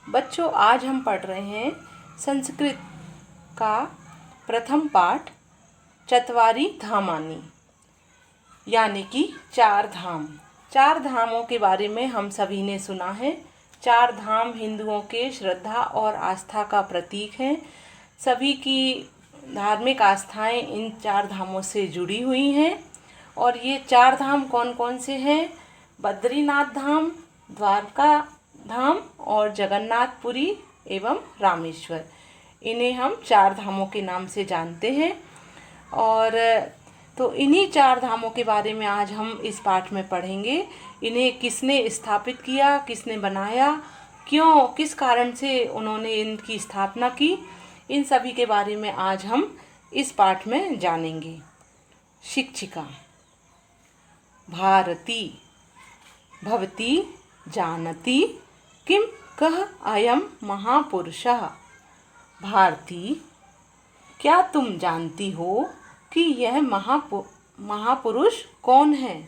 बच्चों, आज हम पढ़ रहे हैं संस्कृत का प्रथम पाठ चत्वारी धामानि, यानी कि चार धाम। चार धामों के बारे में हम सभी ने सुना है। चार धाम हिंदुओं के श्रद्धा और आस्था का प्रतीक हैं। सभी की धार्मिक आस्थाएं इन चार धामों से जुड़ी हुई हैं। और ये चार धाम कौन कौन से हैं? बद्रीनाथ धाम, द्वारका धाम और जगन्नाथपुरी एवं रामेश्वर। इन्हें हम चार धामों के नाम से जानते हैं। और तो इन्हीं चार धामों के बारे में आज हम इस पाठ में पढ़ेंगे। इन्हें किसने स्थापित किया, किसने बनाया, क्यों, किस कारण से उन्होंने इनकी स्थापना की, इन सभी के बारे में आज हम इस पाठ में जानेंगे। शिक्षिका। भारती भवती जानती किम कः अयम महापुरुषः। भारती, क्या तुम जानती हो कि यह महापुरुष कौन है?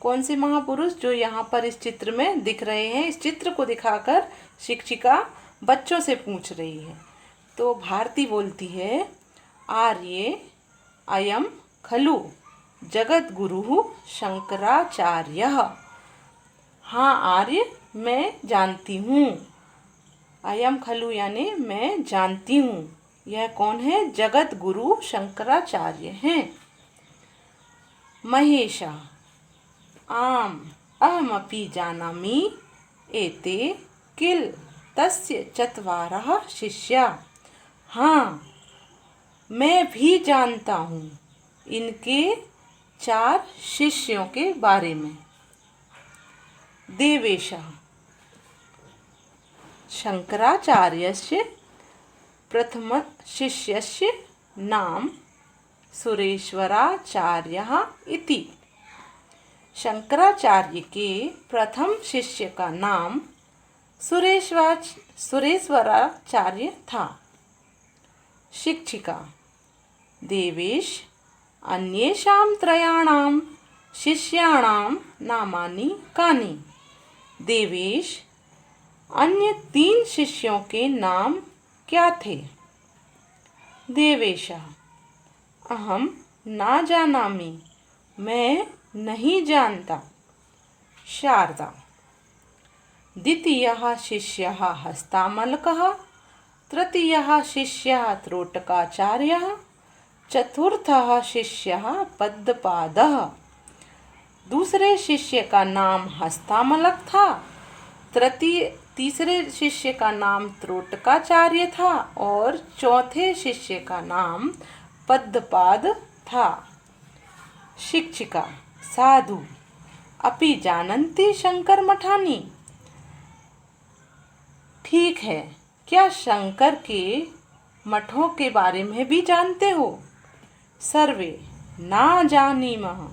कौन से महापुरुष? जो यहाँ पर इस चित्र में दिख रहे हैं। इस चित्र को दिखाकर शिक्षिका बच्चों से पूछ रही है। तो भारती बोलती है, आर्ये अयम खलु जगत गुरु शंकराचार्यः। हाँ आर्य, मैं जानती हूँ। अयम खलु यानी मैं जानती हूँ। यह कौन है? जगत गुरु शंकराचार्य हैं। महेशा। आम अहमपि जानामि एते किल तस्य चत्वारः शिष्या। हाँ, मैं भी जानता हूँ इनके चार शिष्यों के बारे में। देवेशः। शंकराचार्यस्य प्रथमशिष्यस्य नाम सुरेश्वराचार्यः इति। शंकराचार्य के प्रथम शिष्य का नाम सुरेश्वराचार्य था। शिक्षिका। देवेश, अन्येषां त्रयाणां शिष्याणां नामानि कानि। देवेश, अन्य तीन शिष्यों के नाम क्या थे? देवेशः। अहम न जानामि, मैं नहीं जानता। शारदा। द्वितीयः शिष्यः हस्तामलकः, तृतीयः शिष्यः त्रोटकाचार्यः, चतुर्थः शिष्यः पद्मपादः। दूसरे शिष्य का नाम हस्तामलक था, तीसरे शिष्य का नाम त्रोटकाचार्य था और चौथे शिष्य का नाम पद्मपाद था। शिक्षिका। साधु अपि जानन्ति शंकर मठानि। ठीक है, क्या शंकर के मठों के बारे में भी जानते हो? सर्वे ना जानीमः,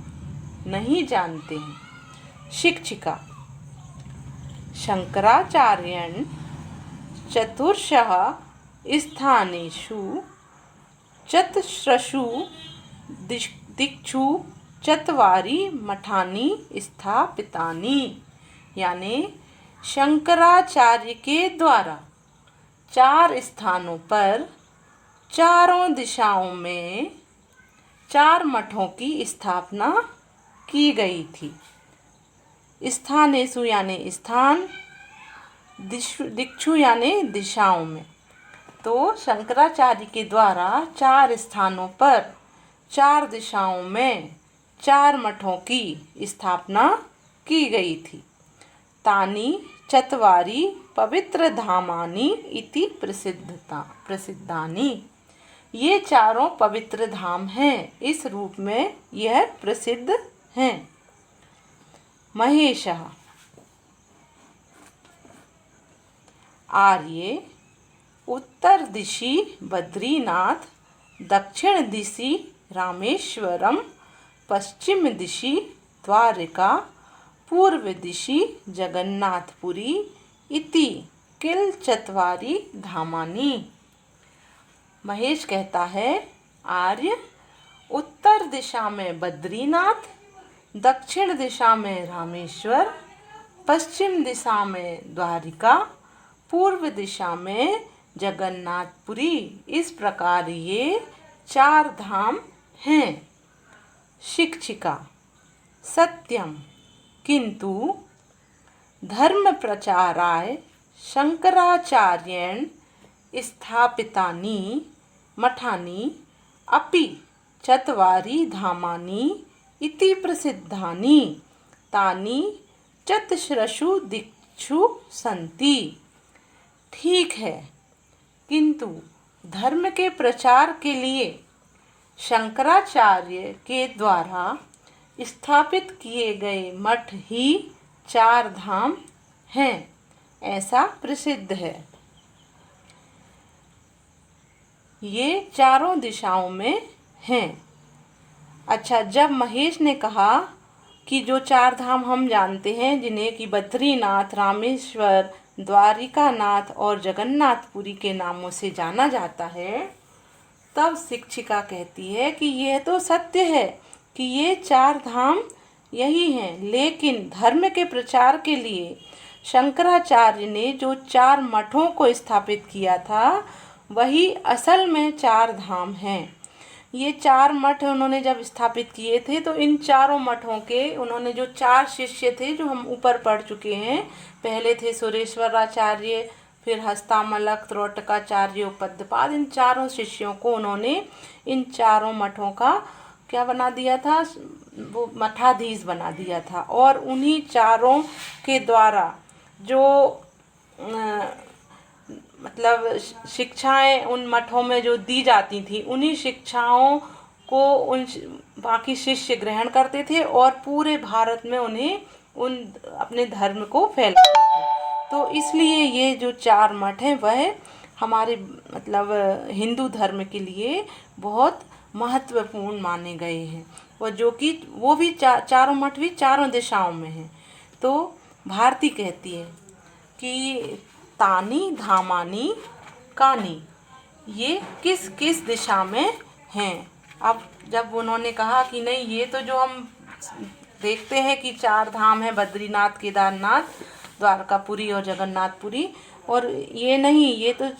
नहीं जानते हैं। शिक्षिका। शंकराचार्येण चतुर्षु स्थानेषु चतस्रषु दिक्षु चत्वारि मठानि स्थापितानि। यानी शंकराचार्य के द्वारा चार स्थानों पर चारों दिशाओं में चार मठों की स्थापना की गई थी। स्थानेषु यानी स्थान, दिक्षु यानी दिशाओं में। तो शंकराचार्य के द्वारा चार स्थानों पर चार दिशाओं में चार मठों की स्थापना की गई थी। तानि चत्वारि पवित्र धामानि इति प्रसिद्धानि। ये चारों पवित्र धाम हैं, इस रूप में यह प्रसिद्ध हैं। महेशः। आर्ये उत्तर दिशि बद्रीनाथ, दक्षिण दिशि रामेश्वरम, पश्चिम दिशि द्वारिका, पूर्व दिशि जगन्नाथपुरी इति किल चत्वारि धामानि। महेश कहता है, आर्य उत्तर दिशा में बद्रीनाथ, दक्षिण दिशा में रामेश्वर, पश्चिम दिशा में द्वारिका, पूर्व दिशा में जगन्नाथपुरी। इस प्रकार ये 4 धाम हैं। शिक्षिका। सत्यम किंतु धर्म प्रचाराय शंकराचार्येण स्थापितानि मठानि अपि चत्वारि धामानि इति प्रसिद्धानि तानि चतस्रषु दिक्षु सन्ति। ठीक है, किंतु धर्म के प्रचार के लिए शंकराचार्य के द्वारा स्थापित किए गए मठ ही 4 धाम हैं, ऐसा प्रसिद्ध है। ये चारों दिशाओं में हैं। अच्छा, जब महेश ने कहा कि जो 4 धाम हम जानते हैं, जिन्हें कि बद्रीनाथ, रामेश्वर, द्वारिकानाथ और जगन्नाथपुरी के नामों से जाना जाता है, तब शिक्षिका कहती है कि यह तो सत्य है कि ये 4 धाम यही हैं, लेकिन धर्म के प्रचार के लिए शंकराचार्य ने जो 4 मठों को स्थापित किया था, वही असल में 4 धाम हैं। ये 4 मठ उन्होंने जब स्थापित किए थे, तो इन चारों मठों के उन्होंने जो 4 शिष्य थे, जो हम ऊपर पढ़ चुके हैं, पहले थे सुरेश्वराचार्य, फिर हस्तामलक, त्रोटकाचार्य, उपद्यपाद, इन चारों शिष्यों को उन्होंने इन चारों मठों का क्या बना दिया था, वो मठाधीश बना दिया था। और उन्हीं चारों के द्वारा जो मतलब शिक्षाएं उन मठों में जो दी जाती थी, उन्हीं शिक्षाओं को उन बाकी शिष्य ग्रहण करते थे और पूरे भारत में उन्हें उन अपने धर्म को फैलाते थे। तो इसलिए ये जो 4 मठ हैं, वह हमारे मतलब हिंदू धर्म के लिए बहुत महत्वपूर्ण माने गए हैं, और जो कि वो भी चारों मठ भी चारों दिशाओं में हैं। तो भारती कहती है कि तानी धामानी कानी, ये किस किस दिशा में हैं। अब जब उन्होंने कहा कि नहीं, ये तो जो हम देखते हैं कि 4 धाम है, बद्रीनाथ, केदारनाथ, द्वारकापुरी और जगन्नाथपुरी, और ये नहीं, ये तो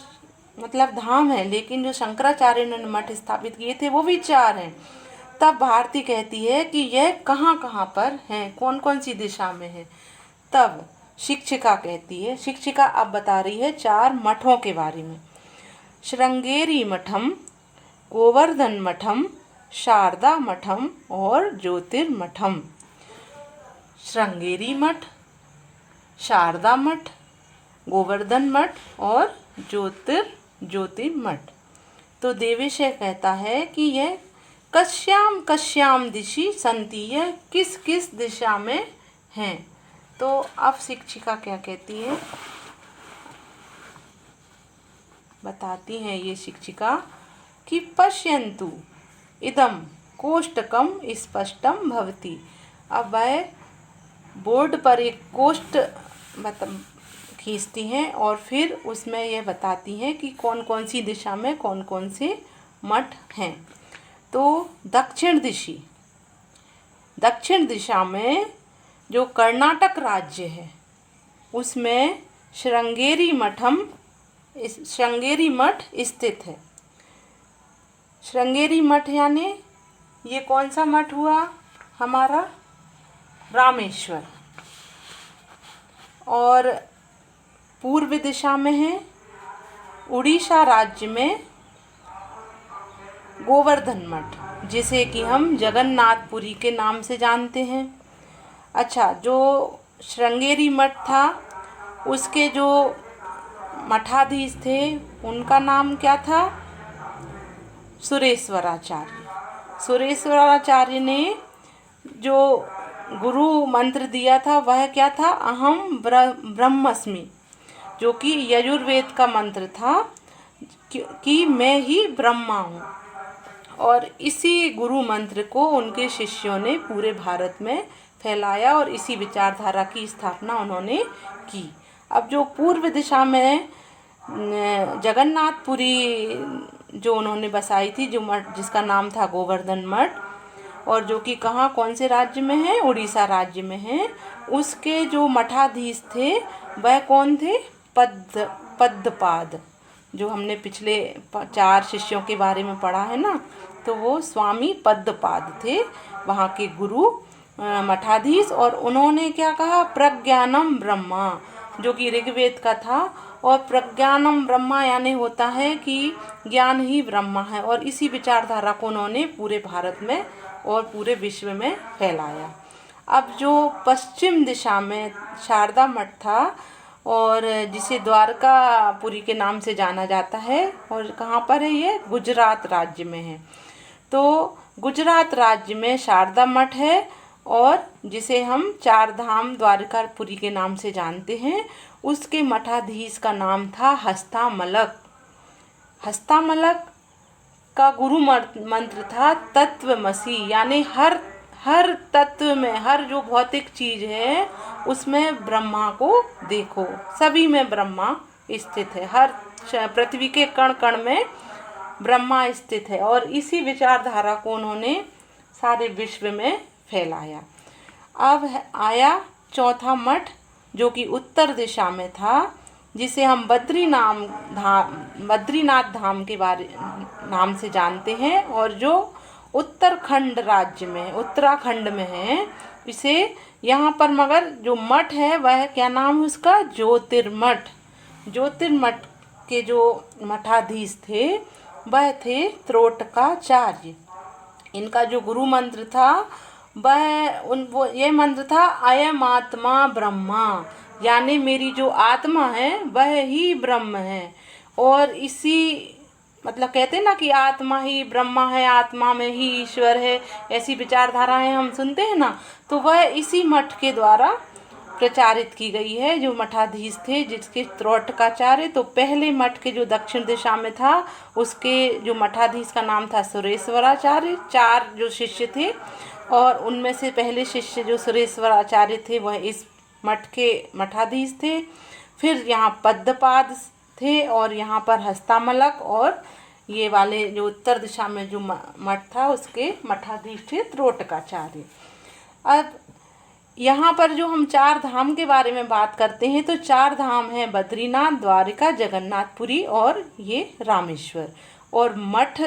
मतलब धाम है, लेकिन जो शंकराचार्य ने मठ स्थापित किए थे वो भी 4 हैं। तब भारती कहती है कि यह कहाँ कहाँ पर हैं, कौन कौन सी दिशा में है। तब शिक्षिका कहती है, शिक्षिका अब बता रही है 4 मठों के बारे में। श्रृंगेरी मठम, गोवर्धन मठम, शारदा मठम और ज्योतिर्मठम। श्रृंगेरी मठ, शारदा मठ, गोवर्धन मठ और ज्योतिर्मठ। तो देवेशय कहता है कि यह कस्याम कस्याम दिशि संति, यह किस किस दिशा में हैं। तो अब शिक्षिका क्या कहती है, बताती हैं ये शिक्षिका कि पश्यन्तु इदम कोष्टकम स्पष्टम भवति। अब वह बोर्ड पर एक कोष्ट खींचती हैं और फिर उसमें यह बताती हैं कि कौन कौन सी दिशा में कौन कौन से मठ हैं। तो दक्षिण दिशा में जो कर्नाटक राज्य है, उसमें श्रृंगेरी मठ स्थित है। श्रृंगेरी मठ यानी ये कौन सा मठ हुआ हमारा, रामेश्वर। और पूर्व दिशा में है उड़ीसा राज्य में गोवर्धन मठ, जिसे कि हम जगन्नाथपुरी के नाम से जानते हैं। अच्छा, जो श्रृंगेरी मठ था, उसके जो मठाधीश थे उनका नाम क्या था, सुरेश्वराचार्य ने जो गुरु मंत्र दिया था वह क्या था, अहम ब्रह्मस्मि, जो कि यजुर्वेद का मंत्र था कि मैं ही ब्रह्मा हूँ। और इसी गुरु मंत्र को उनके शिष्यों ने पूरे भारत में फैलाया और इसी विचारधारा की स्थापना उन्होंने की। अब जो पूर्व दिशा में जगन्नाथपुरी जो उन्होंने बसाई थी, जो मठ जिसका नाम था गोवर्धन मठ, और जो कि कहाँ कौन से राज्य में है, उड़ीसा राज्य में है, उसके जो मठाधीश थे वह कौन थे, पद्मपाद, जो हमने पिछले 4 शिष्यों के बारे में पढ़ा है ना, तो वो स्वामी पद्मपाद थे वहाँ के गुरु मठाधीश। और उन्होंने क्या कहा, प्रज्ञानम ब्रह्मा, जो कि ऋग्वेद का था। और प्रज्ञानम ब्रह्मा यानी होता है कि ज्ञान ही ब्रह्मा है। और इसी विचारधारा को उन्होंने पूरे भारत में और पूरे विश्व में फैलाया। अब जो पश्चिम दिशा में शारदा मठ था, और जिसे द्वारकापुरी के नाम से जाना जाता है, और कहाँ पर है ये, गुजरात राज्य में है। तो गुजरात राज्य में शारदा मठ है, और जिसे हम 4 धाम द्वारकापुरी के नाम से जानते हैं, उसके मठाधीश का नाम था हस्तामलक। हस्तामलक का गुरु मंत्र था तत्वमसि, यानी हर तत्व में, हर जो भौतिक चीज है उसमें ब्रह्मा को देखो, सभी में ब्रह्मा स्थित है, हर पृथ्वी के कण कण में ब्रह्मा स्थित है। और इसी विचारधारा को उन्होंने सारे विश्व में फैलाया। अब आया चौथा मठ, जो कि उत्तर दिशा में था, जिसे हम बद्रीनाथ धाम के बारे नाम से जानते हैं, और जो उत्तराखंड राज्य में, उत्तराखंड में है। इसे यहाँ पर मगर जो मठ है वह क्या नाम है उसका, ज्योतिर्मठ। ज्योतिर्मठ के जो मठाधीश थे वह थे त्रोटकाचार्य। इनका जो गुरु मंत्र था वो ये मंत्र था, अयम आत्मा ब्रह्मा, यानी मेरी जो आत्मा है वह ही ब्रह्म है। और इसी मतलब कहते हैं ना कि आत्मा ही ब्रह्मा है, आत्मा में ही ईश्वर है, ऐसी विचारधाराएं हम सुनते हैं ना, तो वह इसी मठ के द्वारा प्रचारित की गई है। जो मठाधीश थे जिसके त्रोटकाचार्य, तो पहले मठ के जो दक्षिण दिशा में था उसके जो मठाधीश का नाम था सुरेश्वराचार्य। 4 जो शिष्य थे, और उनमें से पहले शिष्य जो सुरेश्वराचार्य थे वह इस मठ के मठाधीश थे। फिर यहाँ पद्मपाद थे, और यहाँ पर हस्तामलक, और ये वाले जो उत्तर दिशा में जो मठ था उसके मठाधीश थे त्रोटकाचार्य। अब यहाँ पर जो हम 4 धाम के बारे में बात करते हैं, तो 4 धाम हैं बद्रीनाथ, द्वारिका, जगन्नाथपुरी और ये रामेश्वर। और मठ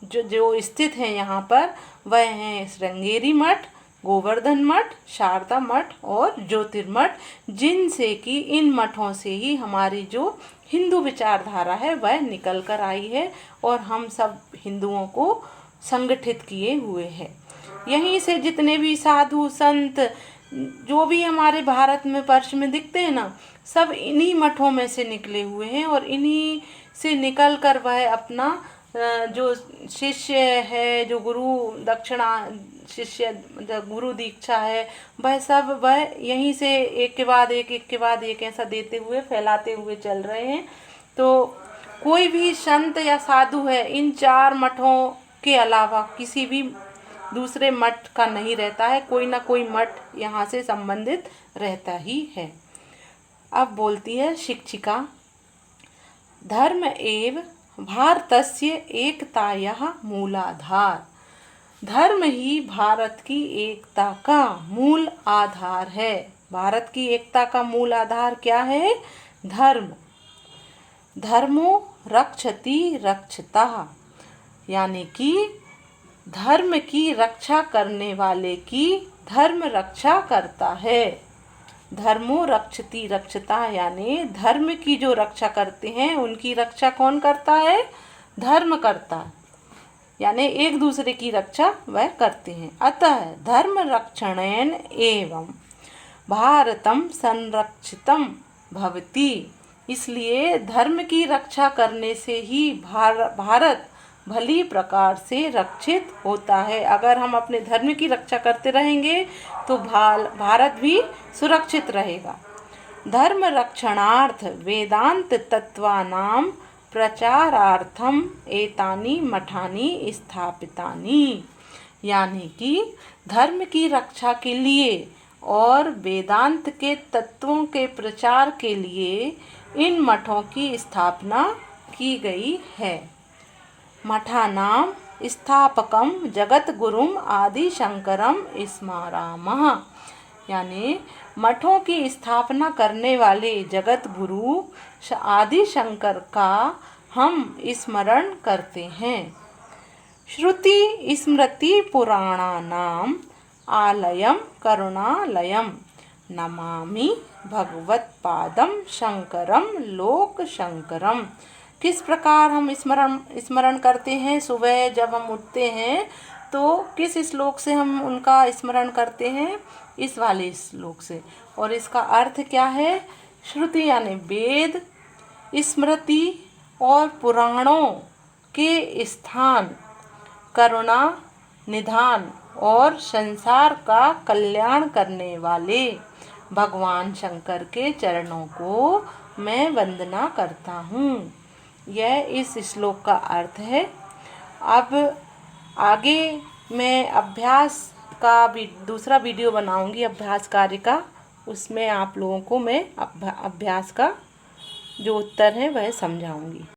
जो स्थित हैं यहाँ पर वह हैं श्रृंगेरी मठ, गोवर्धन मठ, शारदा मठ और ज्योतिर्मठ, जिनसे कि इन मठों से ही हमारी जो हिंदू विचारधारा है वह निकल कर आई है, और हम सब हिंदुओं को संगठित किए हुए हैं। यहीं से जितने भी साधु संत जो भी हमारे भारत में पर्श में दिखते हैं ना, सब इन्हीं मठों में से निकले हुए हैं, और इन्हीं से निकल कर वह अपना जो शिष्य है, जो गुरु दक्षिणा शिष्य गुरु दीक्षा है, वह यहीं से एक के बाद एक ऐसा देते हुए फैलाते हुए चल रहे हैं। तो कोई भी संत या साधु है इन 4 मठों के अलावा किसी भी दूसरे मठ का नहीं रहता है, कोई ना कोई मठ यहाँ से संबंधित रहता ही है। अब बोलती है शिक्षिका, धर्म एव भारतस्य एकतायाः मूलाधार। धर्म ही भारत की एकता का मूल आधार है। भारत की एकता का मूल आधार क्या है? धर्म। धर्मो रक्षति रक्षतः, यानी कि धर्म की रक्षा करने वाले की धर्म रक्षा करता है। धर्मो रक्षति रक्षता, यानी धर्म की जो रक्षा करते हैं उनकी रक्षा कौन करता है? धर्म करता है, यानी एक दूसरे की रक्षा वह करते हैं। अतः धर्म रक्षणेन एवं भारतम संरक्षितम भवति, इसलिए धर्म की रक्षा करने से ही भारत भली प्रकार से रक्षित होता है। अगर हम अपने धर्म की रक्षा करते रहेंगे तो भारत भी सुरक्षित रहेगा। धर्म रक्षणार्थ वेदांत तत्वानां प्रचारार्थम एतानि मठानि स्थापितानि, यानी कि धर्म की रक्षा के लिए और वेदांत के तत्वों के प्रचार के लिए इन मठों की स्थापना की गई है। मठानां स्थापकम जगत गुरुम आदि शंकरम स्मरामः, यानी मठों की स्थापना करने वाले जगत गुरु आदि शंकर का हम स्मरण करते हैं। श्रुति स्मृति पुराणानाम आलयम करुणालयम नमामि भगवत्पादम शंकरम लोक शंकरम। किस प्रकार हम स्मरण करते हैं? सुबह जब हम उठते हैं तो किस श्लोक से हम उनका स्मरण करते हैं? इस वाले श्लोक से। और इसका अर्थ क्या है? श्रुति यानी वेद, स्मृति और पुराणों के स्थान, करुणा निधान और संसार का कल्याण करने वाले भगवान शंकर के चरणों को मैं वंदना करता हूँ। यह इस श्लोक का अर्थ है। अब आगे मैं अभ्यास का दूसरा वीडियो बनाऊंगी अभ्यास कार्य का। उसमें आप लोगों को मैं अभ्यास का जो उत्तर है वह समझाऊंगी।